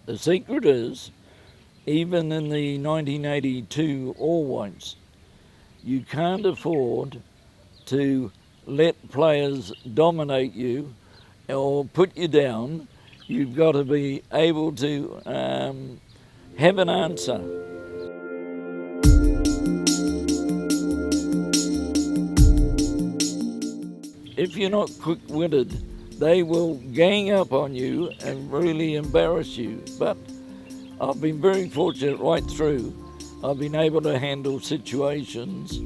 The secret is, even in the 1982 All Whites, you can't afford to let players dominate you or put you down. You've got to be able to have an answer. If you're not quick-witted, they will gang up on you and really embarrass you. But I've been very fortunate right through. I've been able to handle situations,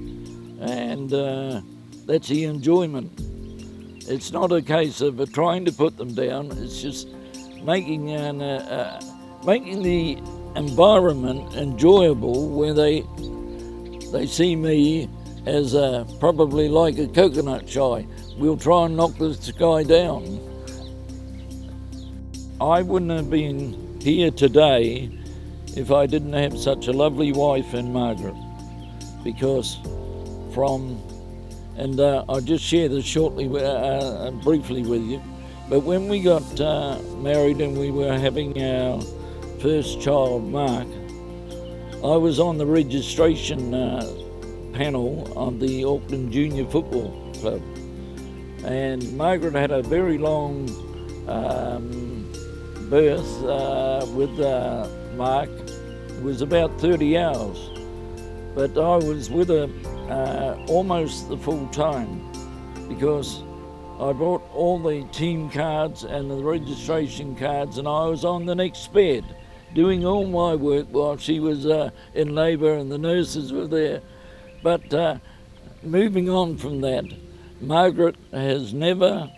and that's the enjoyment. It's not a case of trying to put them down. It's just making the environment enjoyable, where they see me as probably like a coconut shy. We'll try and knock this guy down. I wouldn't have been here today if I didn't have such a lovely wife in Margaret, because I'll just share this shortly, briefly with you, but when we got married and we were having our first child, Mark, I was on the registration panel of the Auckland Junior Football Club, and Margaret had a very long birth with Mark. It was about 30 hours, but I was with her almost the full time, because I brought all the team cards and the registration cards, and I was on the next bed doing all my work while she was in labour and the nurses were there. But moving on from that, Margaret has never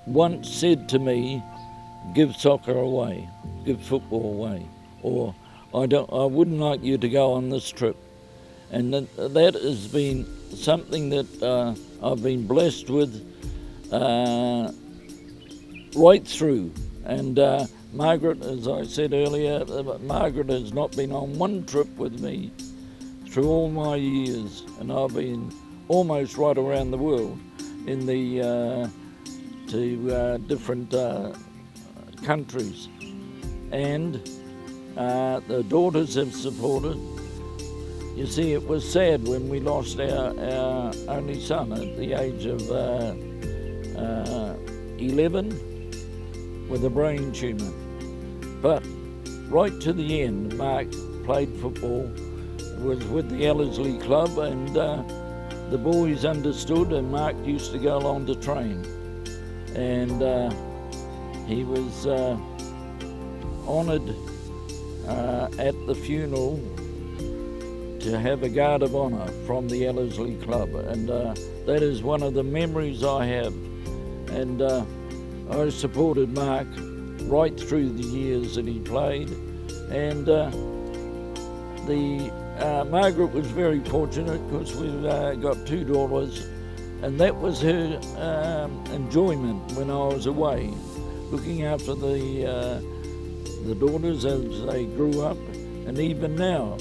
once said to me, give soccer away, give football away, or I wouldn't like you to go on this trip. And that has been something that I've been blessed with right through. And Margaret, as I said earlier, Margaret has not been on one trip with me through all my years, and I've been almost right around the world in the to different countries. And the daughters have supported. You see, it was sad when we lost our only son at the age of 11 with a brain tumour. But right to the end, Mark played football, was with the Ellerslie Club, and the boys understood, and Mark used to go along to train. And he was honoured at the funeral to have a guard of honour from the Ellerslie Club, and that is one of the memories I have. And I supported Mark right through the years that he played, and Margaret was very fortunate because we've got two daughters, and that was her enjoyment when I was away, looking after the daughters as they grew up, and even now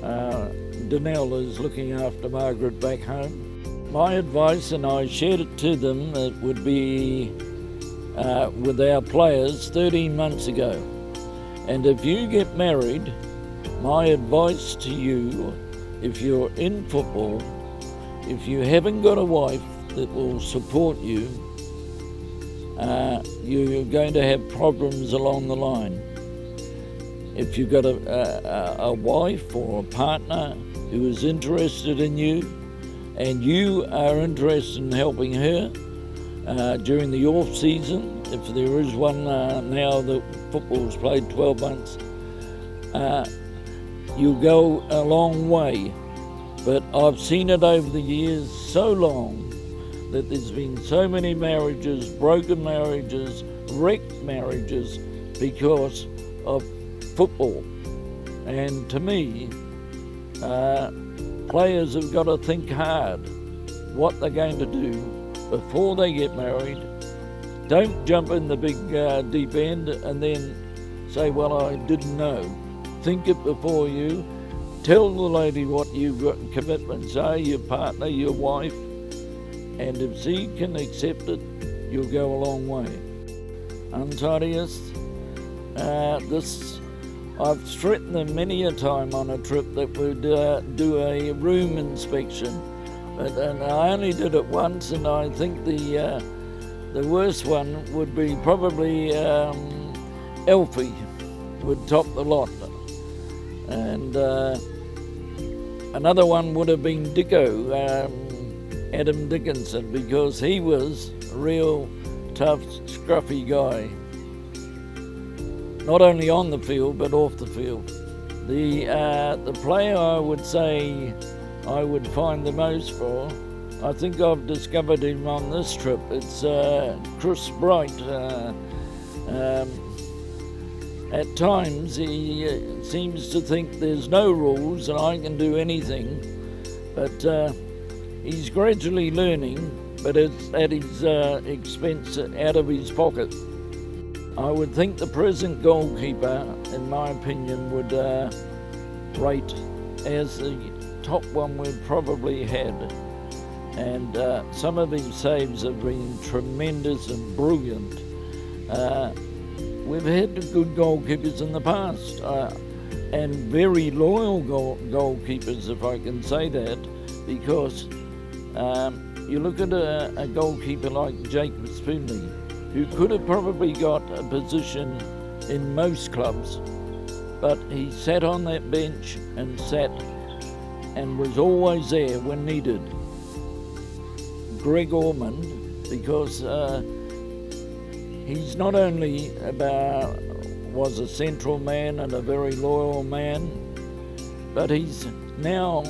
Danelle is looking after Margaret back home. My advice, and I shared it to them, it would be with our players 13 months ago. And if you get married, my advice to you, if you're in football, if you haven't got a wife that will support you, you're going to have problems along the line. If you've got a wife or a partner who is interested in you, and you are interested in helping her during the off season, if there is one now that football's played 12 months, you'll go a long way. But I've seen it over the years so long that there's been so many marriages, broken marriages, wrecked marriages because of football. And to me, players have got to think hard what they're going to do before they get married. Don't jump in the big deep end and then say, well, I didn't know. Think it before you. Tell the lady what you've got commitments are, your partner, your wife, and if she can accept it, you'll go a long way. Untidiness, this I've threatened them many a time on a trip that we'd do a room inspection, and I only did it once, and I think the worst one would be probably Alfie would top the lot, and another one would have been Dicko, Adam Dickinson, because he was a real tough, scruffy guy. Not only on the field, but off the field. The player I would say I would find the most for, I think I've discovered him on this trip. It's Chris Bright. At times he seems to think there's no rules and I can do anything, but he's gradually learning, but it's at his expense, out of his pocket. I would think the present goalkeeper, in my opinion, would rate as the top one we've probably had. And some of his saves have been tremendous and brilliant. We've had good goalkeepers in the past, and very loyal goalkeepers, if I can say that, because you look at a goalkeeper like Jacob Spoonley, who could have probably got a position in most clubs, but he sat on that bench and was always there when needed. Greg Ormond, because he's not only was a central man and a very loyal man, but he's now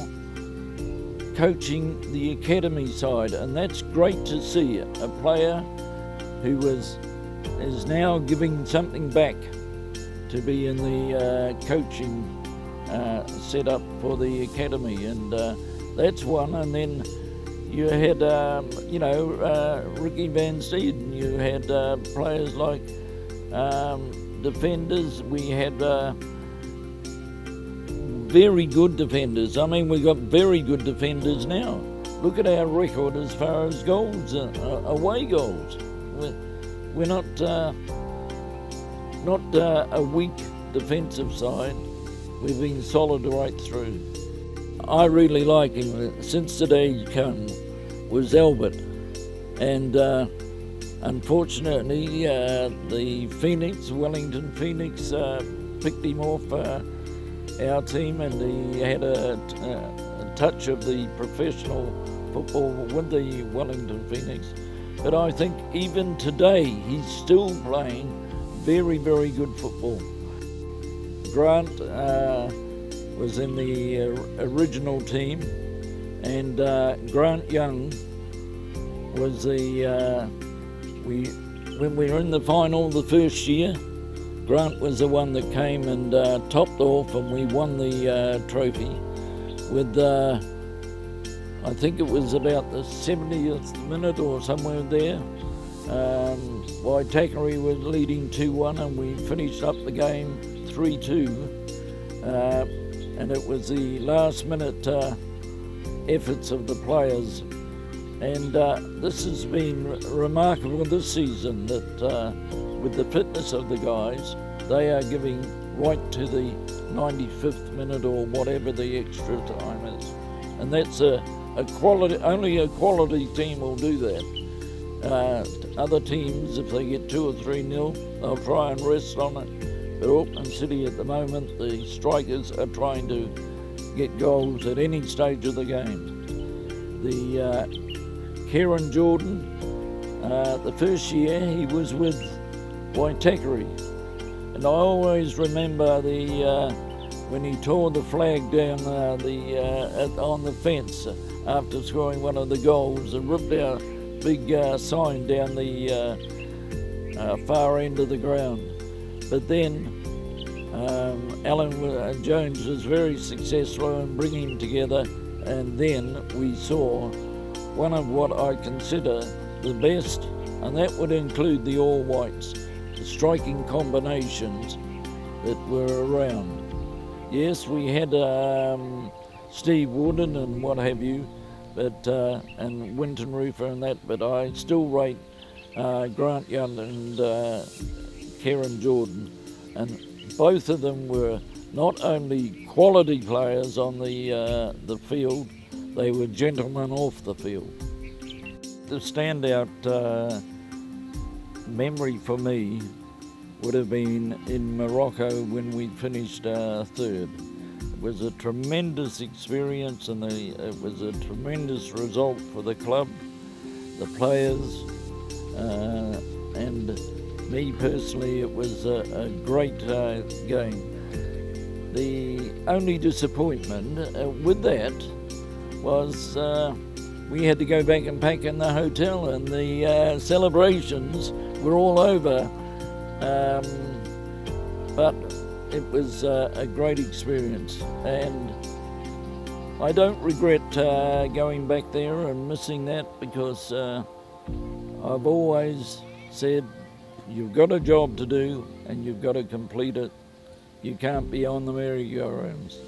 coaching the academy side, and that's great to see. A player who is now giving something back to be in the coaching setup for the academy, and that's one. And then you had, Ricky Van Steeden. You had players like defenders. We had very good defenders. I mean, we've got very good defenders now. Look at our record as far as goals, away goals. We're not a weak defensive side. We've been solid right through. I really like him. Since the day he came was Albert, and unfortunately the Wellington Phoenix picked him off our team, and he had a touch of the professional football with the Wellington Phoenix. But I think even today he's still playing very, very good football. Grant was in the original team, and Grant Young was when we were in the final the first year, Grant was the one that came and topped off, and we won the trophy with I think it was about the 70th minute or somewhere there. Waitakere was leading 2-1, and we finished up the game 3-2. And it was the last minute efforts of the players. And this has been remarkable this season, that with the fitness of the guys, they are giving right to the 95th minute or whatever the extra time is. And that's only a quality team will do that. Other teams, if they get 2 or 3-0, they'll try and rest on it. But Auckland City at the moment, the strikers are trying to get goals at any stage of the game. Kieran Jordan, the first year he was with Waitakere, and I always remember when he tore the flag down on the fence after scoring one of the goals, and ripped our big sign down the far end of the ground. But then Alan Jones was very successful in bringing him together, and then we saw one of what I consider the best, and that would include the All Whites, the striking combinations that were around. Yes, we had Steve Wooden and what have you, but and Winton Roofer and that, but I still rate Grant Young and Kieran Jordan, and both of them were not only quality players on the field, they were gentlemen off the field. The standout memory for me would have been in Morocco when we finished third. It was a tremendous experience, and it was a tremendous result for the club, the players, and me personally. It was a great game. The only disappointment with that was we had to go back and pack in the hotel, and the celebrations were all over. But it was a great experience, and I don't regret going back there and missing that, because I've always said you've got a job to do and you've got to complete it. You can't be on the merry-go-rounds.